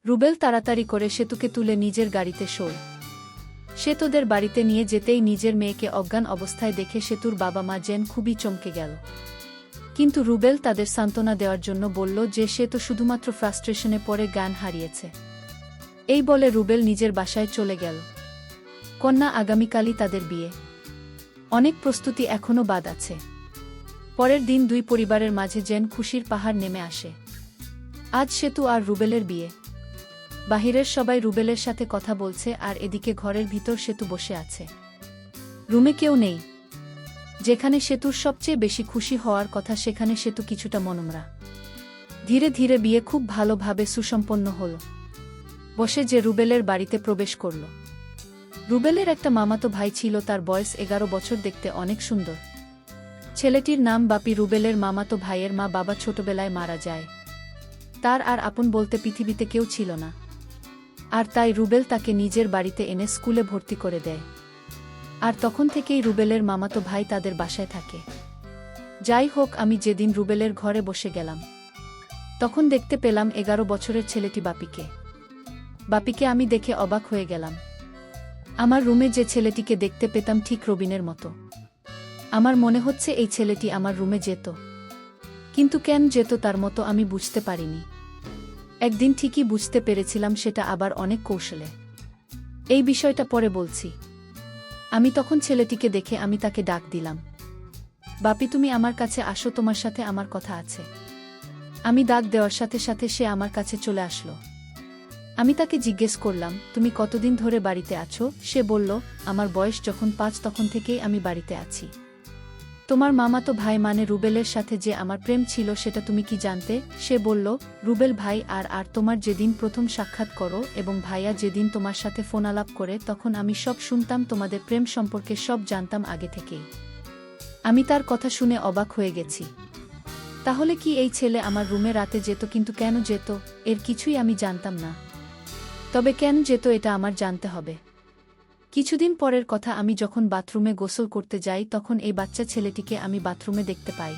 রুবেল তাড়াতাড়ি করে সেতুকে তুলে নিজের গাড়িতে শোয়। সে তোদের বাড়িতে নিয়ে যেতেই নিজের মেয়েকে অজ্ঞান অবস্থায় দেখে সেতুর বাবা মা জেন খুবই চমকে গেল। কিন্তু রুবেল তাদের সান্ত্বনা দেওয়ার জন্য বলল যে সে তো শুধুমাত্র ফ্রাস্ট্রেশনে পড়ে জ্ঞান হারিয়েছে। এই বলে রুবেল নিজের বাসায় চলে গেল। কন্যা আগামীকালই তাদের বিয়ে। অনেক প্রস্তুতি এখনও বাদ আছে। পরের দিন দুই পরিবারের মাঝে যেন খুশির পাহাড় নেমে আসে। আজ সেতু আর রুবেলের বিয়ে। বাহিরের সবাই রুবেলের সাথে কথা বলছে আর এদিকে ঘরের ভিতর সেতু বসে আছে। রুমে কেউ নেই। যেখানে সেতুর সবচেয়ে বেশি খুশি হওয়ার কথা সেখানে সেতু কিছুটা মনমরা। ধীরে ধীরে বিয়ে খুব ভালোভাবে সুসম্পন্ন হল। বসে যে রুবেলের বাড়িতে প্রবেশ করল। রুবেলের একটা মামাতো ভাই ছিল, তার বয়স 11 বছর, দেখতে অনেক সুন্দর। ছেলেটির নাম বাপি। রুবেলের মামাতো ভাইয়ের মা বাবা ছোটবেলায় মারা যায়। তার আর আপন বলতে পৃথিবীতে কেউ ছিল না। আর তাই রুবেল তাকে নিজের বাড়িতে এনে স্কুলে ভর্তি করে দেয়। আর তখন থেকেই রুবেলের মামাতো ভাই তাদের বাসায় থাকে। যাই হোক, আমি যেদিন রুবেলের ঘরে বসে গেলাম তখন দেখতে পেলাম 11 বছরের ছেলেটি বাপিকে। বাপিকে আমি দেখে অবাক হয়ে গেলাম। আমার রুমে যে ছেলেটিকে দেখতে পেতাম ঠিক রবিনের মতো। আমার মনে হচ্ছে এই ছেলেটি আমার রুমে যেত, কিন্তু কেন যেত তার মতো আমি বুঝতে পারিনি। একদিন ঠিকই বুঝতে পেরেছিলাম, সেটা আবার অনেক কৌশলে। এই বিষয়টা পরে বলছি। আমি তখন ছেলেটিকে দেখে আমি তাকে ডাক দিলাম, বাপি তুমি আমার কাছে আসো, তোমার সাথে আমার কথা আছে। আমি ডাক দেওয়ার সাথে সাথে সে আমার কাছে চলে আসলো। আমি তাকে জিজ্ঞেস করলাম, তুমি কতদিন ধরে বাড়িতে আছো? সে বলল, আমার বয়স যখন 5 তখন থেকেই আমি বাড়িতে আছি। তোমার মামাতো ভাই মানে রুবেলের সাথে যে আমার প্রেম ছিল সেটা তুমি কি জানতে? সে বলল, রুবেল ভাই আর তোমার যেদিন প্রথম সাক্ষাৎ করো এবং ভাইয়া যেদিন তোমার সাথে ফোন আলাপ করে তখন আমি সব শুনতাম, তোমাদের প্রেম সম্পর্কে সব জানতাম আগে থেকেই। আমি তার কথা শুনে অবাক হয়ে গেছি। তাহলে কি এই ছেলে আমার রুমে রাতে যেত? কিন্তু কেন যেত এর কিছুই আমি জানতাম না। তবে কেন যেত এটা আমার জানতে হবে। কিছুদিন পরের কথা, আমি যখন বাথরুমে গোসল করতে যাই তখন এই বাচ্চা ছেলেটিকে আমি বাথরুমে দেখতে পাই।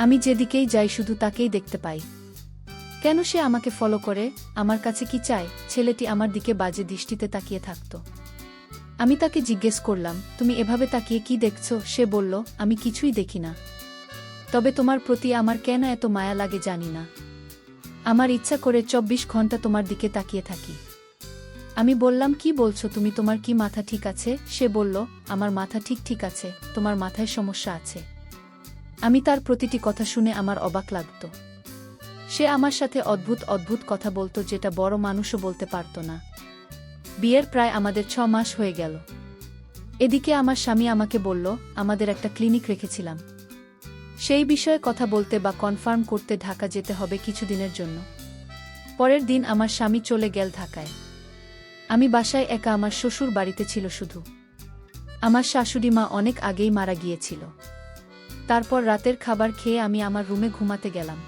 আমি যেদিকেই যাই শুধু তাকেই দেখতে পাই। কেন সে আমাকে ফলো করে? আমার কাছে কি চায়? ছেলেটি আমার দিকে বাজে দৃষ্টিতে তাকিয়ে থাকত। আমি তাকে জিজ্ঞেস করলাম, তুমি এভাবে তাকিয়ে কি দেখছো? সে বলল, আমি কিছুই দেখি না। তবে তোমার প্রতি আমার কেন এত মায়া লাগে জানি না। আমার ইচ্ছা করে 24 ঘন্টা তোমার দিকে তাকিয়ে থাকি। আমি বললাম, কি বলছো তুমি? তোমার কি মাথা ঠিক আছে? সে বলল, আমার মাথা ঠিক আছে, তোমার মাথায় সমস্যা আছে। আমি তার প্রতিটি কথা শুনে আমার অবাক লাগত। সে আমার সাথে অদ্ভুত অদ্ভুত কথা বলতো যেটা বড় মানুষও বলতে পারত না। বিয়ের প্রায় আমাদের 6 মাস হয়ে গেল। এদিকে আমার স্বামী আমাকে বলল, আমাদের একটা ক্লিনিক রেখেছিলাম, সেই বিষয়ে কথা বলতে বা কনফার্ম করতে ঢাকা যেতে হবে কিছুদিনের জন্য। পরের দিন আমার স্বামী চলে গেল ঢাকায়। আমি বাসায় একা। আমার শ্বশুর বাড়িতে ছিল শুধু। আমার শাশুড়ি মা অনেক আগেই মারা গিয়েছিল। তারপর রাতের খাবার খেয়ে আমি আমার রুমে ঘুমাতে গেলাম।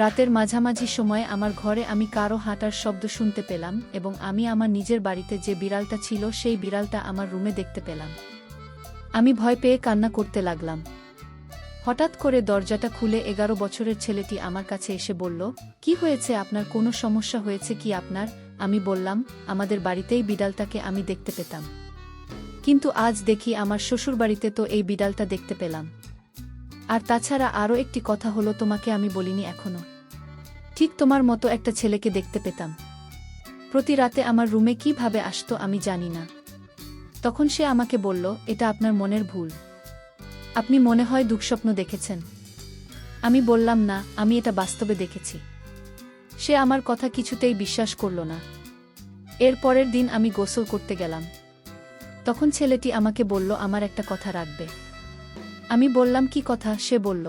রাতের মাঝামাঝি সময়ে আমার ঘরে আমি কারো হাঁটার শব্দ শুনতে পেলাম এবং আমি আমার নিজের বাড়িতে যে বিড়ালটা ছিল সেই বিড়ালটা আমার রুমে দেখতে পেলাম। আমি ভয় পেয়ে কান্না করতে লাগলাম। হঠাৎ করে দরজাটা খুলে 11 বছরের ছেলেটি আমার কাছে এসে বলল, কি হয়েছে আপনার? কোনো সমস্যা হয়েছে কি আপনার? আমি বললাম, আমাদের বাড়িতেই বিড়ালটাকে আমি দেখতে পেতাম, কিন্তু আজ দেখি আমার শ্বশুরবাড়িতে তো এই বিড়ালটা দেখতে পেলাম। আর তাছাড়া আরও একটি কথা হলো, তোমাকে আমি বলিনি এখনো। ঠিক তোমার মতো একটা ছেলেকে দেখতে পেতাম। প্রতি রাতে আমার রুমে কিভাবে আসতো আমি জানি না। তখন সে আমাকে বলল, এটা আপনার মনের ভুল, আপনি মনে হয় দুঃস্বপ্ন দেখেছেন। আমি বললাম, না, আমি এটা বাস্তবে দেখেছি। সে আমার কথা কিছুতেই বিশ্বাস করল না। এর পরের দিন আমি গোসল করতে গেলাম। তখন ছেলেটি আমাকে বলল, আমার একটা কথা রাখবে। আমি বললাম, কি কথা? সে বলল,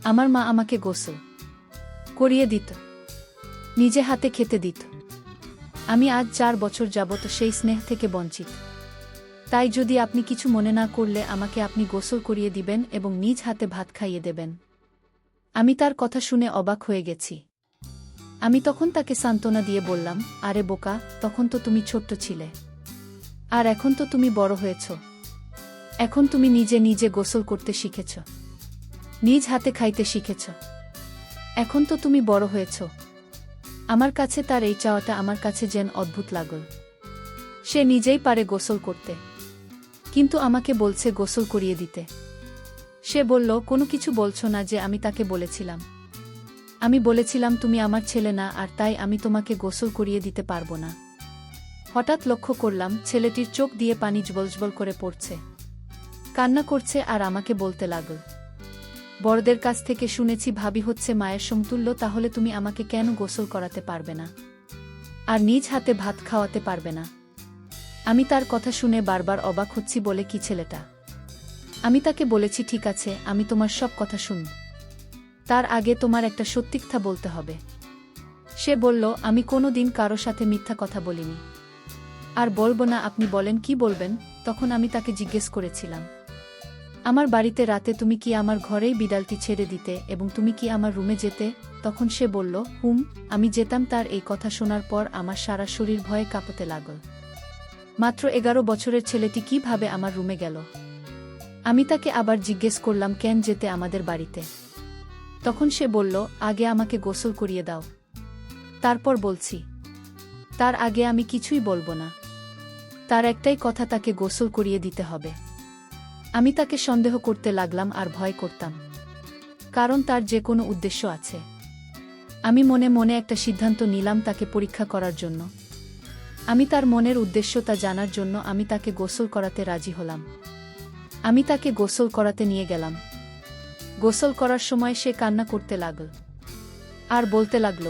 আমার মা আমাকে গোসল করিয়ে দিত, নিজে হাতে খেতে দিত। আমি আজ 4 বছর যাবত সেই স্নেহ থেকে বঞ্চিত। তাই যদি আপনি কিছু মনে না করলে আমাকে আপনি গোসল করিয়ে দিবেন এবং নিজ হাতে ভাত খাইয়ে দেবেন। আমি তার কথা শুনে অবাক হয়ে গেছি। আমি তখন তাকে সান্ত্বনা দিয়ে বললাম, আরে বোকা, তখন তো তুমি ছোট্ট ছিলে, আর এখন তো তুমি বড় হয়েছ। এখন তুমি নিজে নিজে গোসল করতে শিখেছ, নিজ হাতে খাইতে শিখেছ। এখন তো তুমি বড় হয়েছ, আমার কাছে তার এই চাওয়াটা আমার কাছে যেন অদ্ভুত লাগল। সে নিজেই পারে গোসল করতে, কিন্তু আমাকে বলছে গোসল করিয়ে দিতে। সে বলল, কোনো কিছু বলছো না যে আমি তাকে বলেছিলাম? আমি বলেছিলাম তুমি আমার ছেলে না, আর তাই আমি তোমাকে গোসল করিয়ে দিতে পারবো না। হঠাৎ লক্ষ্য করলাম ছেলেটির চোখ দিয়ে পানি জ্বলজ্বল করে পড়ছে, কান্না করছে আর আমাকে বলতে লাগল, বড়দের কাছ থেকে শুনেছি ভাবি হচ্ছে মায়ের সমতুল্য, তাহলে তুমি আমাকে কেন গোসল করাতে পারবে না আর নিজ হাতে ভাত খাওয়াতে পারবে না? আমি তার কথা শুনে বারবার অবাক হচ্ছি বলে কি ছেলেটা। আমি তাকে বলেছি, ঠিক আছে, আমি তোমার সব কথা শুনব, তার আগে তোমার একটা সত্যি কথা বলতে হবে। সে বলল, আমি কোনো দিন কারো সাথে মিথ্যা কথা বলিনি, আর বলবো না। আপনি বলেন, কি বলবেন? তখন আমি তাকে জিজ্ঞেস করেছিলাম, আমার বাড়িতে রাতে তুমি কি আমার ঘরেই বিড়ালটি ছেড়ে দিতে এবং তুমি কি আমার রুমে যেতে? তখন সে বলল, আমি যেতাম। তার এই কথা শোনার পর আমার সারা শরীর ভয়ে কাঁপতে লাগল। মাত্র 11 বছরের ছেলেটি কিভাবে আমার রুমে গেল? আমি তাকে আবার জিজ্ঞেস করলাম, কেন যেতে আমাদের বাড়িতে? তখন সে বলল, আগে আমাকে গোসল করিয়ে দাও, তারপর বলছি। তার আগে আমি কিছুই বলবো না। তার একটাই কথা, তাকে গোসল করিয়ে দিতে হবে। আমি তাকে সন্দেহ করতে লাগলাম আর ভয় করতাম, কারণ তার যে কোনো উদ্দেশ্য আছে। আমি মনে মনে একটা সিদ্ধান্ত নিলাম তাকে পরীক্ষা করার জন্য। আমি তার মনের উদ্দেশ্য তা জানার জন্য আমি তাকে গোসল করাতে রাজি হলাম। আমি তাকে গোসল করাতে নিয়ে গেলাম। গোসল করার সময় সে কান্না করতে লাগল আর বলতে লাগল,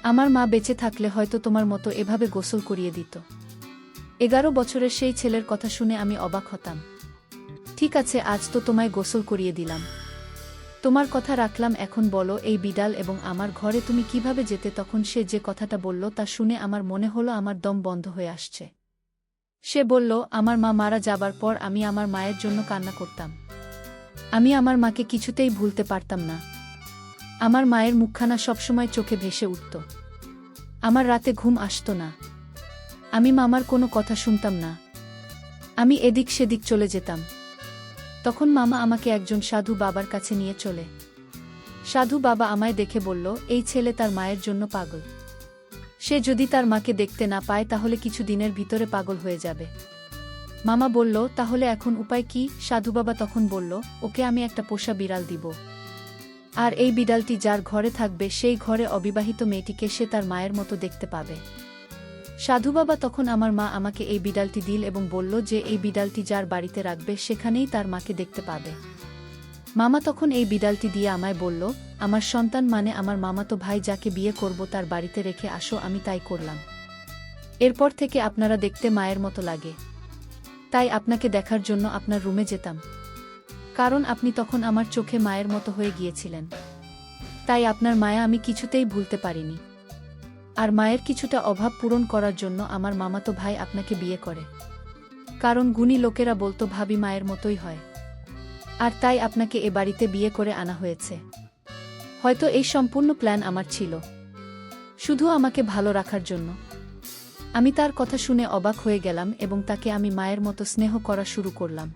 আমার মা বেঁচে থাকলে হয়তো তোমার মতো এভাবে গোসল করিয়ে দিত। 11 বছরের সেই ছেলের কথা শুনে আমি অবাক হতাম। ঠিক আছে, আজ তো তোমায় গোসল করিয়ে দিলাম, তোমার কথা রাখলাম। এখন বলো, এই বিড়াল এবং আমার ঘরে তুমি কিভাবে যেতে? তখন সে যে কথাটা বলল তা শুনে আমার মনে হলো আমার দম বন্ধ হয়ে আসছে। সে বলল, আমার মা মারা যাবার পর আমি আমার মায়ের জন্য কান্না করতাম। আমি আমার মাকে কিছুতেই ভুলতে পারতাম না। আমার মায়ের মুখখানা সবসময় চোখে ভেসে উঠত। আমার রাতে ঘুম আসত না। আমি মামার কোনো কথা শুনতাম না। আমি এদিক সেদিক চলে যেতাম। তখন মামা আমাকে একজন সাধু বাবার কাছে নিয়ে চলে। সাধু বাবা আমায় দেখে বলল, এই ছেলে তার মায়ের জন্য পাগল। সে যদি তার মাকে দেখতে না পায় তাহলে কিছু দিনের ভিতরে পাগল হয়ে যাবে। মামা বলল, তাহলে এখন উপায় কি? সাধু বাবা তখন বলল, ওকে আমি একটা পোষা বিড়াল দিব, আর এই বিড়ালটি যার ঘরে থাকবে সেই ঘরে অবিবাহিত মেয়েটিকে সে তার মায়ের মতো দেখতে পাবে। সাধু বাবা তখন আমার মা আমাকে এই বিড়ালটি দিল এবং বলল যে এই বিড়ালটি যার বাড়িতে রাখবে সেখানেই তার মাকে দেখতে পাবে। মামা তখন এই বিড়ালটি দিয়ে আমায় বলল, আমার সন্তান মানে আমার মামাতো ভাই যাকে বিয়ে করব তার বাড়িতে রেখে আসো। আমি তাই করলাম। এরপর থেকে আপনারা দেখতে মায়ের মতো লাগে, তাই আপনাকে দেখার জন্য আপনার রুমে যেতাম, কারণ আপনি তখন আমার চোখে মায়ের মতো হয়ে গিয়েছিলেন। তাই আপনার মায়া আমি কিছুতেই ভুলতে পারিনি। আর মায়ের কিছুটা অভাব পূরণ করার জন্য আমার মামাতো ভাই আপনাকে বিয়ে করে, কারণ গুণী লোকেরা বলতো ভাবি মায়ের মতোই হয়, আর তাই আপনাকে এ বাড়িতে বিয়ে করে আনা হয়েছে। হয়তো এই সম্পূর্ণ প্ল্যান আমার ছিল, শুধু আমাকে ভালো রাখার জন্য। আমি তার কথা শুনে অবাক হয়ে গেলাম এবং তাকে আমি মায়ের মতো স্নেহ করা শুরু করলাম।